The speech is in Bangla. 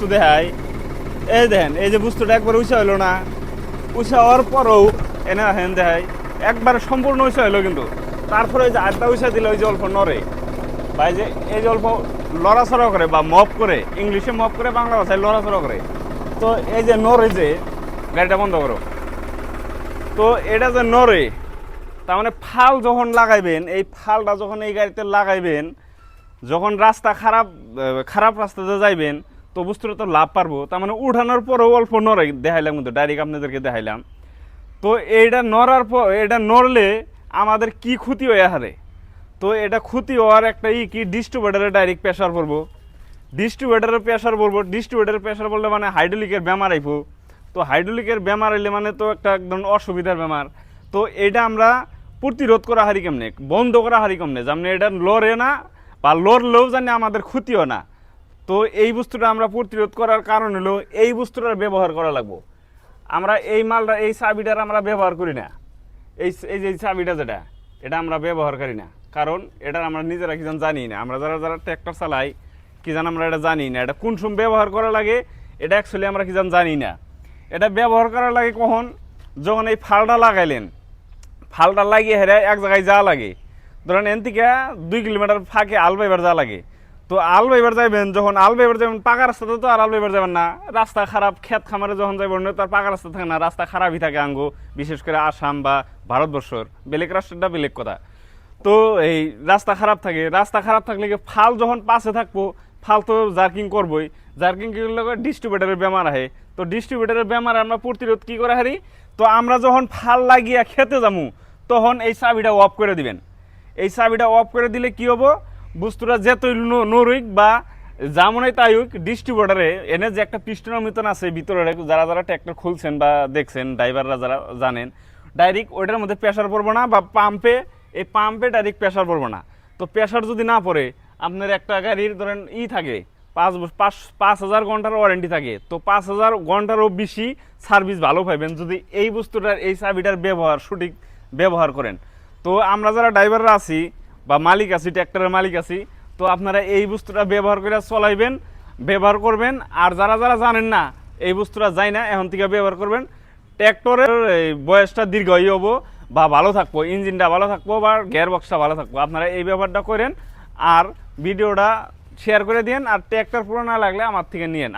বস্তু দেখায়। এই দেখেন, এই যে বস্তুটা একবার উঁচা হইলো না, উঁচা হওয়ার পরেও এনে হেন দেখায় একবার সম্পূর্ণ উঁচা হইলো, কিন্তু তারপরে ওই যে আটটা উঁচা দিলে ওই যে অল্প নড়ে, বা এই যে অল্প লড়াচড়া করে বা মপ করে, ইংলিশে মপ করে, বাংলা ভাষায় লড়াচড়া করে। তো এই যে নড়ে, যে গাড়িটা বন্ধ করো, তো এটা যে নড়ে, তার মানে ফাল যখন লাগাইবেন, এই ফালটা যখন এই গাড়িতে লাগাইবেন, যখন রাস্তা খারাপ রাস্তাতে যাইবেন, তো বস্তুটা তো লাভ পারবো। তার মানে উঠানোর পরেও অল্প নড়ে, দেখাইলাম কিন্তু ডাইরেক্ট আপনাদেরকে দেখাইলাম। তো এইটা নড়ার পর, এটা নড়লে আমাদের কি ক্ষতি হয়ে হারে, তো এটা ক্ষতি হওয়ার একটা কি ডিস্ট্রিবিউটারে ডাইরেক্ট প্রেশার পড়বো, ডিস্ট্রিবিউটারের প্রেশার পড়বো। ডিস্ট্রিবিউটারের প্রেশার পড়লে মানে হাইড্রোলিকের বেমার আইব। তো হাইড্রোলিকের বেমার আইলে মানে তো একটা একদম অসুবিধার বেমার। তো এটা আমরা প্রতিরোধ করা হারি কেমনে, বন্ধ করা হারি কেমনে, যেমন এটা লড়ে না বা লড়লেও জানি আমাদের ক্ষতিও না। তো এই বস্তুটা আমরা প্রতিরোধ করার কারণ হলো এই বস্তুটার ব্যবহার করা লাগবো। আমরা এই মালটা, এই চাবিটার আমরা ব্যবহার করি না। এই যে চাবিটা যেটা, এটা আমরা ব্যবহার করি না, কারণ এটা আমরা নিজেরা কি জানি না। আমরা যারা যারা ট্র্যাক্টর চালাই কি জান, আমরা এটা জানি না এটা কোন সময় ব্যবহার করা লাগে। এটা অ্যাকচুয়ালি আমরা কি জানি না। এটা ব্যবহার করা লাগে কখন, যখন এই ফালটা লাগাইলেন, ফালটা লাগিয়ে হেরে এক জায়গায় যা লাগে, ধরেন এন থেকে 2 কিলোমিটার ফাঁকে আলবাইবার যা লাগে। তো আলবাইবার যাইবেন, যখন আলবাইবার যাবেন পাকা রাস্তাতে তো আর আলবাইবার যাবেন না, রাস্তা খারাপ, ক্ষেত খামারে যখন যাইবেন তার পাকা রাস্তা থাকে না, রাস্তা খারাপই থাকে আঙ্গো, বিশেষ করে আসাম বা ভারতবর্ষর, বেলেগ রাষ্ট্রটা বেলেগ কথা। তো এই রাস্তা খারাপ থাকে, রাস্তা খারাপ থাকলে ফাল যখন পাশে থাকবো, ফাল তো জার্কিং করবোই, জার্কিং করলে ডিস্ট্রিবিউটারের বেমার আহে। তো ডিস্ট্রিবিউটারের বেমার আমরা প্রতিরোধ কি করে হারি, তো আমরা যখন ফাল লাগিয়ে খেতে যাবো তখন এই চাবিটা অফ করে দিবেন। এই চাবিটা অফ করে দিলে কি হবো, বস্তুটা যেতই নরুক বা যেমনই তাই হোক, ডিস্ট্রিবিউটারে এনে যে একটা পিস্টনের মতন আছে ভিতরে, যারা যারা ট্র্যাক্টর খুলছেন বা দেখছেন, ড্রাইভাররা যারা জানেন, ডাইরেক্ট ওইটার মধ্যে প্রেশার পড়বো না, বা পাম্পে, এই পাম্পে ডাইরেক্ট প্রেশার পড়বো না। তো প্রেশার যদি না পড়ে, আপনার একটা গাড়ির ধরেন থাকে 5,000 ঘন্টার ওয়ারেন্টি থাকে, তো 5,000 ঘন্টারও বেশি সার্ভিস ভালো পাইবেন যদি এই বস্তুটার, এই চাবিটার ব্যবহার সঠিক ব্যবহার করেন। তো আমরা যারা ড্রাইভাররা আছি বা মালিক আছি, ট্র্যাক্টরের মালিক আছি, তো আপনারা এই বস্তুটা ব্যবহার করে চলাইবেন, ব্যবহার করবেন। আর যারা যারা জানেন না, এই বস্তুটা যায় না, এখন থেকে ব্যবহার করবেন। ট্র্যাক্টরের বয়সটা দীর্ঘই হবো বা ভালো থাকবো, ইঞ্জিনটা ভালো থাকবো বা গিয়ার বক্সটা ভালো থাকবো। আপনারা এই ব্যবহারটা করেন আর ভিডিওটা শেয়ার করে দিন। আর ট্র্যাক্টর পুরো না লাগলে আমার থেকে নিয়েন।